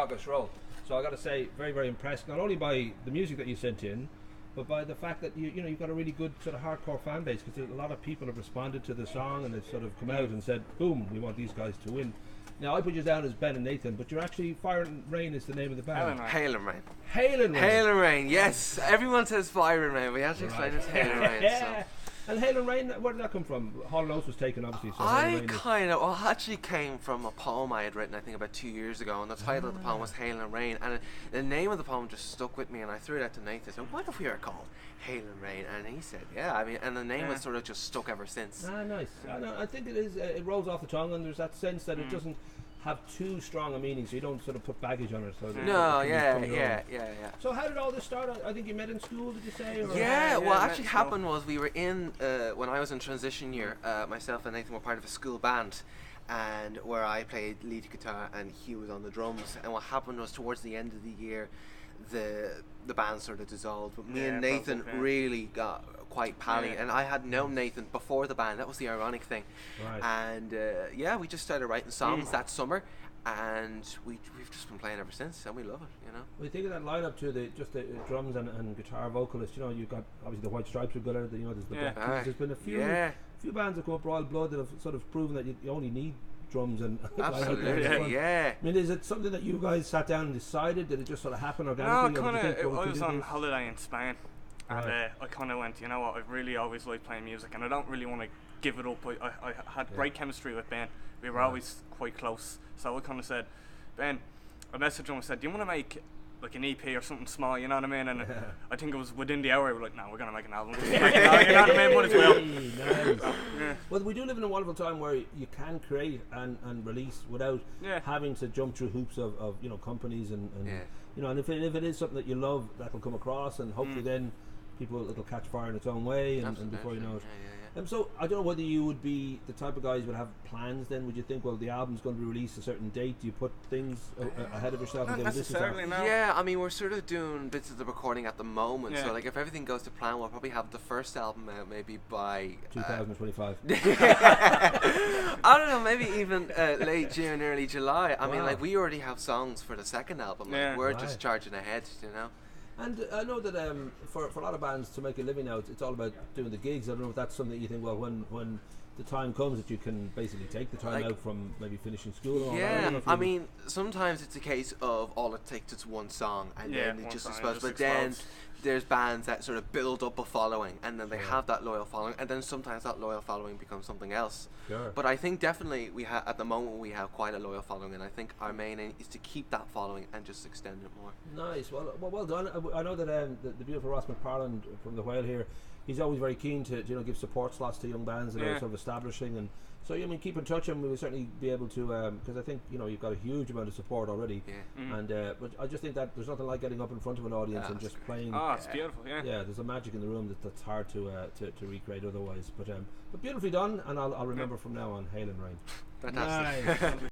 August roll. So I got to say, very, very impressed, not only by the music that you sent in, but by the fact that you know you've got a really good sort of hardcore fan base, because a lot of people have responded to the song and they've sort of come out and said, boom, we want these guys to win. Now I put you down as Ben and Nathan, but you're actually Fire and Rain is the name of the band. Hail and Rain. Hail and Rain. Hail and Rain. Yes, everyone says Fire and Rain. We have to explain it's Hail and Rain. Yeah. So. And Hail and Rain, where did that come from? Hall and Oates was taken, obviously. So actually came from a poem I had written, I think, about 2 years ago, and the title of the poem was Hail and Rain, and the name of the poem just stuck with me, and I threw it out to Nathan. I said, what if we were called Hail and Rain? And he said, yeah, I mean, and the name has sort of just stuck ever since. Ah, nice. I think it is. It rolls off the tongue, and there's that sense that it doesn't have too strong a meaning, so you don't sort of put baggage on it. So yeah. So how did all this start? I think you met in school, did you say? Or? Yeah, what actually happened was we were in, when I was in transition year, myself and Nathan were part of a school band, and where I played lead guitar and he was on the drums, and what happened was towards the end of the year, the band sort of dissolved, but me and Nathan really got quite pally, and I had known Nathan before the band. That was the ironic thing. Right. And we just started writing songs that summer, and we've just been playing ever since, and we love it, you know. Well, you think of that lineup to the drums and guitar vocalist, you know, you've got obviously the White Stripes are good at it, you know, there's the Black Keys. There's been a few bands that go up Royal Blood that have sort of proven that you only need drums and absolutely. I mean, is it something that you guys sat down and decided? Did it just sort of happen organically? No, I was on holiday in Spain, and I kind of went, you know what, I've really always liked playing music, and I don't really want to give it up. I had great chemistry with Ben. We were always quite close, so I kind of said, Ben, I messaged him and said, do you want to make like an EP or something small, you know what I mean? And I think it was within the hour we were like, no, we're going to make an album. You know what I mean? Might as well. Nice. Well, we do live in a wonderful time where you can create and release without having to jump through hoops of you know, companies and you know, and if it is something that you love, that will come across, and hopefully then it'll catch fire in its own way, and before you know it. So I don't know whether you would be the type of guys who would have plans then. Would you think, well, the album's going to be released a certain date? Do you put things ahead of yourself? Not necessarily, no. Yeah, I mean, we're sort of doing bits of the recording at the moment, so like if everything goes to plan, we'll probably have the first album out maybe by 2025. I don't know, maybe even late June, early July. I mean, like, we already have songs for the second album. Like, we're just charging ahead, you know. And I know that for a lot of bands to make a living now, it's all about doing the gigs. I don't know if that's something that you think, well, when the time comes that you can basically take the time out from maybe finishing school. Or I mean, sometimes it's a case of all it takes is one song, and then it just explodes. But then there's bands that sort of build up a following, and then they have that loyal following, and then sometimes that loyal following becomes something else. But I think definitely at the moment we have quite a loyal following, and I think our main aim is to keep that following and just extend it more. Nice. Well done. I know that the beautiful Ross McFarland from the Whale here, he's always very keen to give support slots to young bands that are sort of establishing, and so I mean, keep in touch, and we'll certainly be able to, because I think you've got a huge amount of support already, and but I just think that there's nothing like getting up in front of an audience and just playing. Oh, it's beautiful. Yeah, there's a magic in the room that's hard to recreate otherwise. But beautifully done, and I'll remember from now on Hail and Rain. Fantastic. Nice.